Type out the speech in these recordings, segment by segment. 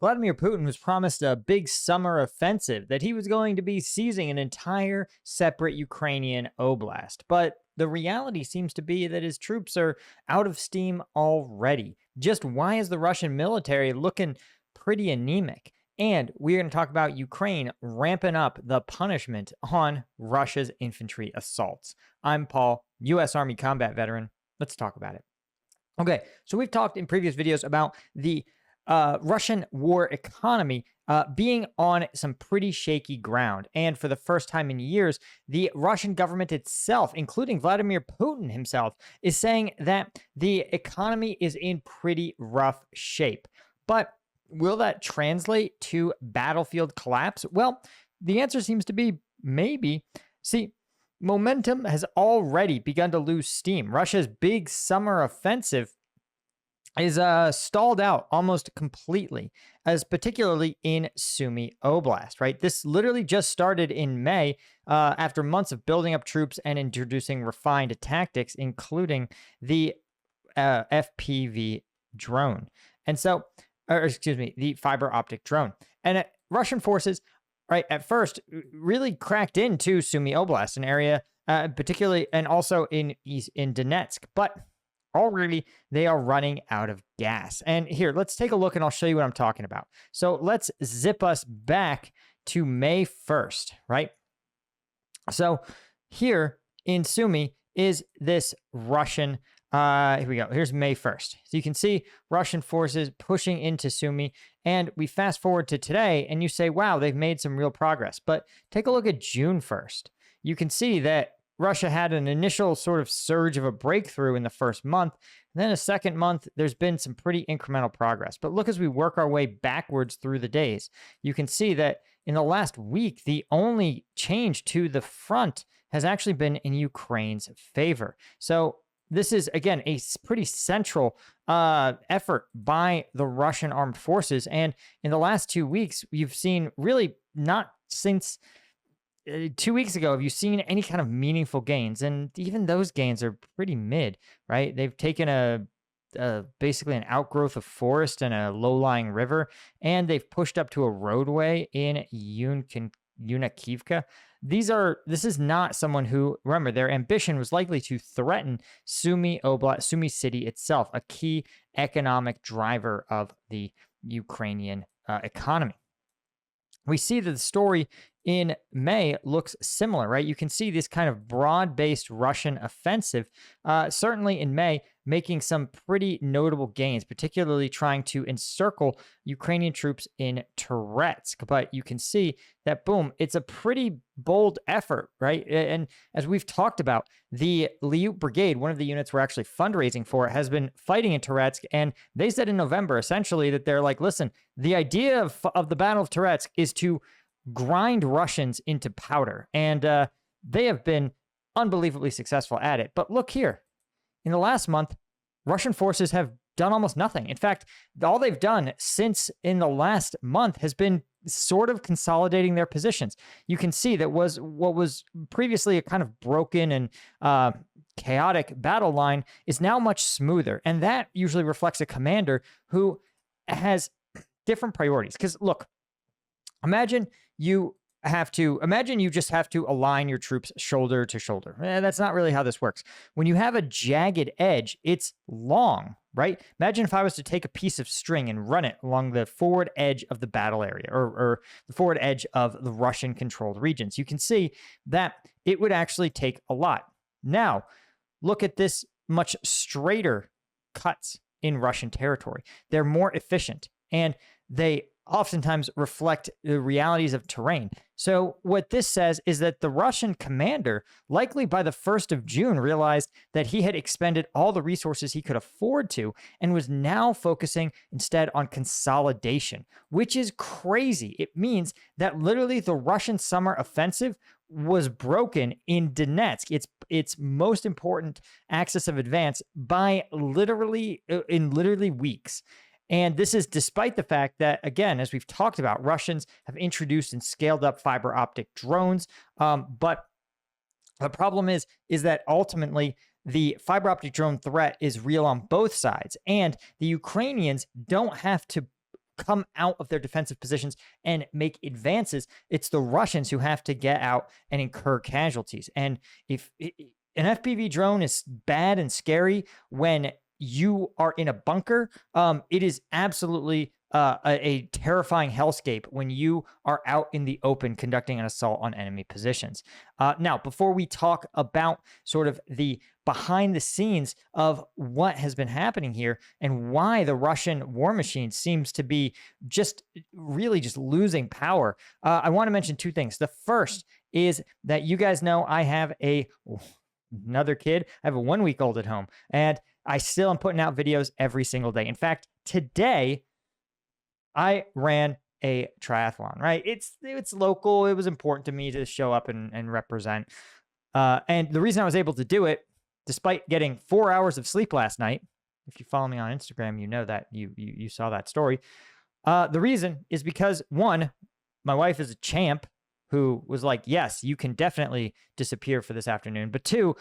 Vladimir Putin was promised a big summer offensive that he was going to be seizing an entire separate Ukrainian oblast. But the reality seems to be that his troops are out of steam already. Just why is the Russian military looking pretty anemic? And we're going to talk about Ukraine ramping up the punishment on Russia's infantry assaults. I'm Paul, U.S. Army combat veteran. Let's talk about it. Okay, so we've talked in previous videos about the Russian war economy being on some pretty shaky ground. And for the first time in years, the Russian government itself, including Vladimir Putin himself, is saying that the economy is in pretty rough shape. But will that translate to battlefield collapse? Well, the answer seems to be maybe. See, momentum has already begun to lose steam. Russia's big summer offensive is stalled out almost completely, as particularly in Sumy Oblast, right? This literally just started in May after months of building up troops and introducing refined tactics, including the FPV drone. And so, the fiber optic drone. And Russian forces, right, at first really cracked into Sumy Oblast, an area particularly, and also in Donetsk. But already they are running out of gas. And here, let's take a look and I'll show you what I'm talking about. So let's zip us back to May 1st, right? So here in Sumy is this Russian, here we go. Here's May 1st. So you can see Russian forces pushing into Sumy, and we fast forward to today and you say, wow, they've made some real progress. But take a look at June 1st. You can see that Russia had an initial sort of surge of a breakthrough in the first month. And then a second month, there's been some pretty incremental progress. But look, as we work our way backwards through the days, you can see that in the last week, the only change to the front has actually been in Ukraine's favor. So this is, again, a pretty central effort by the Russian armed forces. And in the last 2 weeks, you've seen really not since 2 weeks ago, have you seen any kind of meaningful gains? And even those gains are pretty mid, right? They've taken basically an outgrowth of forest and a low-lying river, and they've pushed up to a roadway in Yunkivka. This is not someone who, remember, their ambition was likely to threaten Sumy Oblast, Sumy city itself, a key economic driver of the Ukrainian economy. We see that the story in May looks similar, right? You can see this kind of broad-based Russian offensive, certainly in May, making some pretty notable gains, particularly trying to encircle Ukrainian troops in Toretsk. But you can see that, boom, it's a pretty bold effort, right? And as we've talked about, the Liut Brigade, one of the units we're actually fundraising for, has been fighting in Toretsk. And they said in November, essentially, that they're like, listen, the idea of the Battle of Toretsk is to grind Russians into powder. And they have been unbelievably successful at it. But look here. In the last month, Russian forces have done almost nothing. In fact, all they've done since in the last month has been sort of consolidating their positions. You can see that what was previously a kind of broken and chaotic battle line is now much smoother. And that usually reflects a commander who has different priorities. Because look, imagine you just have to align your troops shoulder to shoulder. That's not really how this works. When you have a jagged edge, it's long, right? Imagine if I was to take a piece of string and run it along the forward edge of the battle area or the forward edge of the Russian-controlled regions. You can see that it would actually take a lot. Now, look at this much straighter cuts in Russian territory. They're more efficient, and they oftentimes reflect the realities of terrain. So what this says is that the Russian commander, likely by the 1st of June, realized that he had expended all the resources he could afford to and was now focusing instead on consolidation, which is crazy. It means that literally the Russian summer offensive was broken in Donetsk, its most important axis of advance, by literally weeks. And this is despite the fact that, again, as we've talked about, Russians have introduced and scaled up fiber optic drones. But the problem is that ultimately the fiber optic drone threat is real on both sides. And the Ukrainians don't have to come out of their defensive positions and make advances. It's the Russians who have to get out and incur casualties. And if an FPV drone is bad and scary when you are in a bunker, it is absolutely a terrifying hellscape when you are out in the open conducting an assault on enemy positions. Now, before we talk about sort of the behind the scenes of what has been happening here and why the Russian war machine seems to be just really just losing power, I want to mention two things. The first is that you guys know I have another kid. I have a 1 week old at home, and I still am putting out videos every single day. In fact, today I ran a triathlon, right? It's local. It was important to me to show up and represent. And the reason I was able to do it, despite getting 4 hours of sleep last night, if you follow me on Instagram, you know that you saw that story. The reason is because, one, my wife is a champ who was like, yes, you can definitely disappear for this afternoon. But two,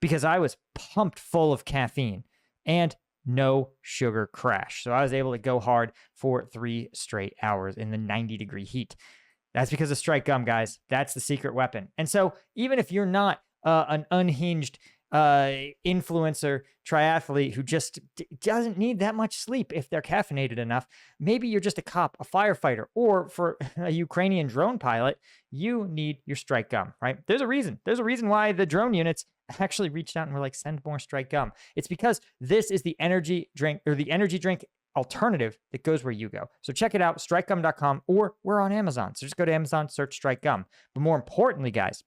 because I was pumped full of caffeine and no sugar crash. So I was able to go hard for 3 straight hours in the 90-degree heat. That's because of Strike Gum, guys. That's the secret weapon. And so even if you're not an unhinged influencer triathlete who just doesn't need that much sleep if they're caffeinated enough, maybe you're just a cop, a firefighter, or for a Ukrainian drone pilot, you need your Strike Gum, right? There's a reason why the drone units actually reached out and were like, send more Strike Gum. It's because this is the energy drink, or the energy drink alternative that goes where you go. So check it out, strikegum.com, or we're on Amazon. So just go to Amazon, search Strike Gum. But more importantly, guys,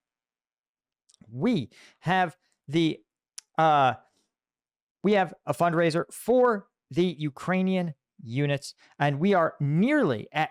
we have a fundraiser for the Ukrainian units, and we are nearly at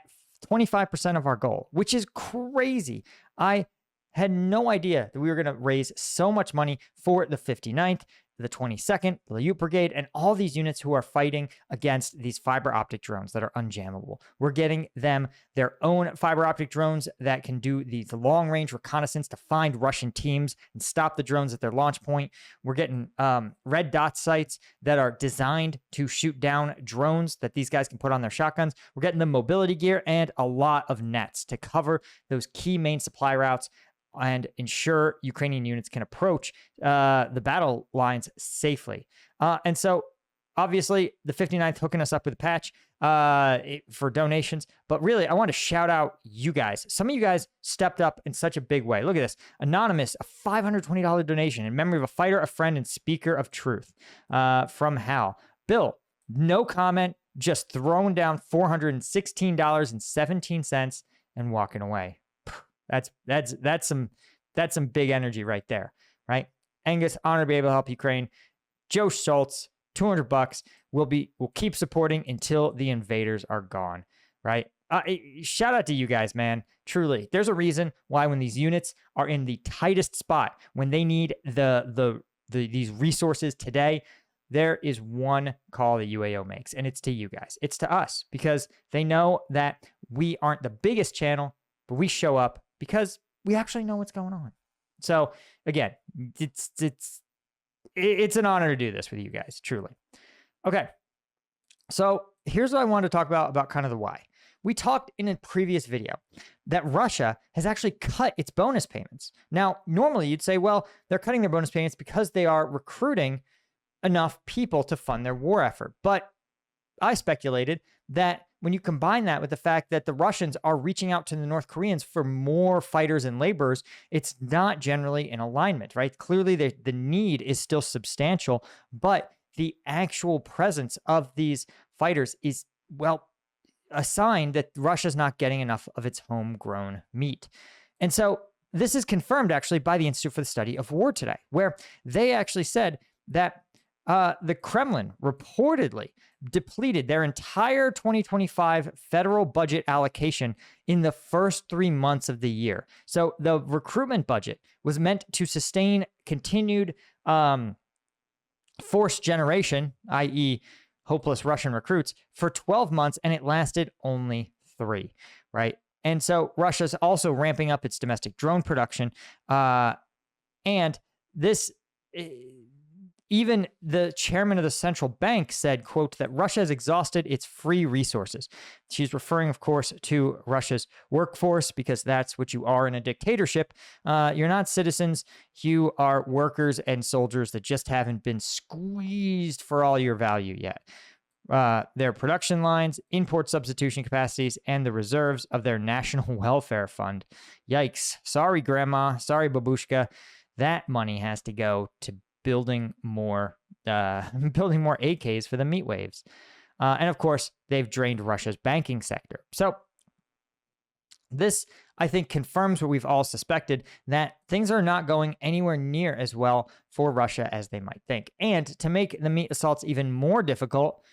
25% of our goal, which is crazy. I had no idea that we were going to raise so much money for the 59th, the 22nd, the Ute Brigade, and all these units who are fighting against these fiber optic drones that are unjammable. We're getting them their own fiber optic drones that can do the long-range reconnaissance to find Russian teams and stop the drones at their launch point. We're getting red dot sights that are designed to shoot down drones that these guys can put on their shotguns. We're getting them mobility gear and a lot of nets to cover those key main supply routes and ensure Ukrainian units can approach the battle lines safely. And so, obviously, the 59th hooking us up with a patch for donations. But really, I want to shout out you guys. Some of you guys stepped up in such a big way. Look at this. Anonymous, a $520 donation in memory of a fighter, a friend, and speaker of truth from Hal. Bill, no comment, just throwing down $416.17 and walking away. That's some big energy right there, right? Angus, honored to be able to help Ukraine. Joe Schultz, $200. We'll keep supporting until the invaders are gone, right? Shout out to you guys, man. Truly, there's a reason why when these units are in the tightest spot, when they need these resources today, there is one call the UAO makes, and it's to you guys. It's to us, because they know that we aren't the biggest channel, but we show up because we actually know what's going on. So again, it's an honor to do this with you guys, truly. Okay, so here's what I wanted to talk about kind of the why. We talked in a previous video that Russia has actually cut its bonus payments. Now, normally you'd say, well, they're cutting their bonus payments because they are recruiting enough people to fund their war effort. But I speculated that when you combine that with the fact that the Russians are reaching out to the North Koreans for more fighters and laborers, it's not generally in alignment, right? Clearly, the need is still substantial, but the actual presence of these fighters is, well, a sign that Russia's not getting enough of its homegrown meat. And so this is confirmed actually by the Institute for the Study of War today, where they actually said that the Kremlin reportedly depleted their entire 2025 federal budget allocation in the first 3 months of the year. So the recruitment budget was meant to sustain continued forced generation, i.e., hopeless Russian recruits, for 12 months, and it lasted only 3, right? And so Russia's also ramping up its domestic drone production, and this even the chairman of the central bank said, quote, that Russia has exhausted its free resources. She's referring, of course, to Russia's workforce, because that's what you are in a dictatorship. You're not citizens. You are workers and soldiers that just haven't been squeezed for all your value yet. Their production lines, import substitution capacities, and the reserves of their national welfare fund. Yikes. Sorry, Grandma. Sorry, Babushka. That money has to go to building more AKs for the meat waves. And of course, they've drained Russia's banking sector. So this, I think, confirms what we've all suspected, that things are not going anywhere near as well for Russia as they might think. And to make the meat assaults even more difficult,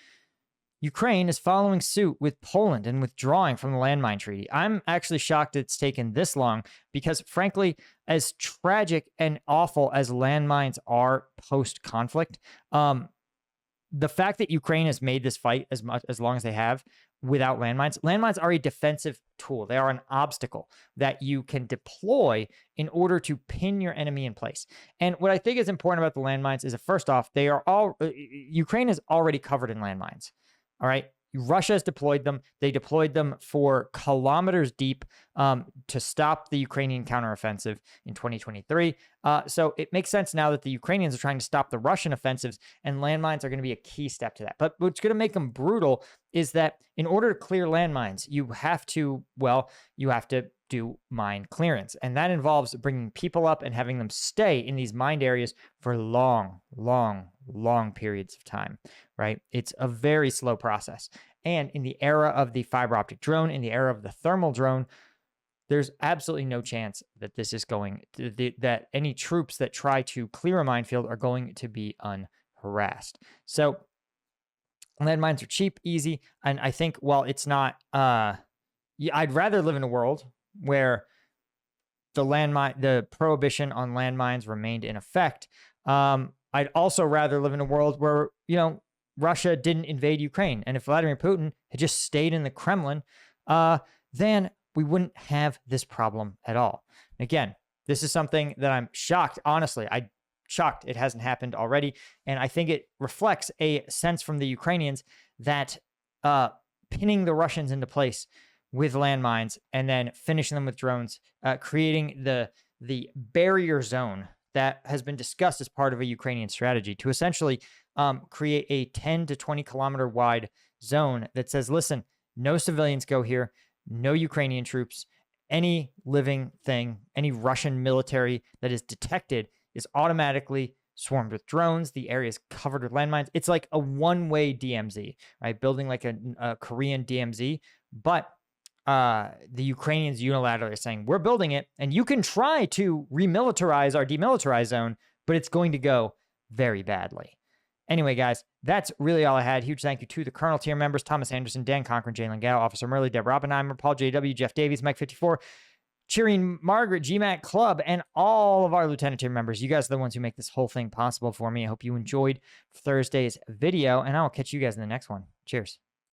Ukraine is following suit with Poland and withdrawing from the landmine treaty. I'm actually shocked it's taken this long because, frankly, as tragic and awful as landmines are post-conflict, the fact that Ukraine has made this fight as long as they have without landmines are a defensive tool. They are an obstacle that you can deploy in order to pin your enemy in place. And what I think is important about the landmines is that, first off, Ukraine is already covered in landmines. All right. Russia has deployed them. They deployed them for kilometers deep to stop the Ukrainian counteroffensive in 2023. So it makes sense now that the Ukrainians are trying to stop the Russian offensives, and landmines are going to be a key step to that. But what's going to make them brutal is that in order to clear landmines, you have to do mine clearance. And that involves bringing people up and having them stay in these mined areas for long, long, long periods of time, right? It's a very slow process. And in the era of the fiber optic drone, in the era of the thermal drone, there's absolutely no chance that this is that any troops that try to clear a minefield are going to be unharassed. So landmines are cheap, easy, and I think while it's not, I'd rather live in a world where the prohibition on landmines remained in effect. I'd also rather live in a world where, Russia didn't invade Ukraine. And if Vladimir Putin had just stayed in the Kremlin, then we wouldn't have this problem at all. Again, this is something that I'm shocked. Honestly, I'm shocked it hasn't happened already. And I think it reflects a sense from the Ukrainians that pinning the Russians into place with landmines and then finishing them with drones, creating the barrier zone that has been discussed as part of a Ukrainian strategy to essentially create a 10 to 20 kilometer wide zone that says, listen, no civilians go here, no Ukrainian troops, any living thing, any Russian military that is detected is automatically swarmed with drones. The area is covered with landmines. It's like a one-way DMZ, right? Building like a Korean DMZ, but the Ukrainians unilaterally are saying, we're building it, and you can try to remilitarize our demilitarized zone, but it's going to go very badly. Anyway, guys, that's really all I had. Huge thank you to the Colonel tier members, Thomas Anderson, Dan Cochran, Jalen Gao, Officer Murley, Deborah Oppenheimer, Paul JW, Jeff Davies, Mike54, Cheering Margaret, GMAT Club, and all of our Lieutenant tier members. You guys are the ones who make this whole thing possible for me. I hope you enjoyed Thursday's video, and I'll catch you guys in the next one. Cheers.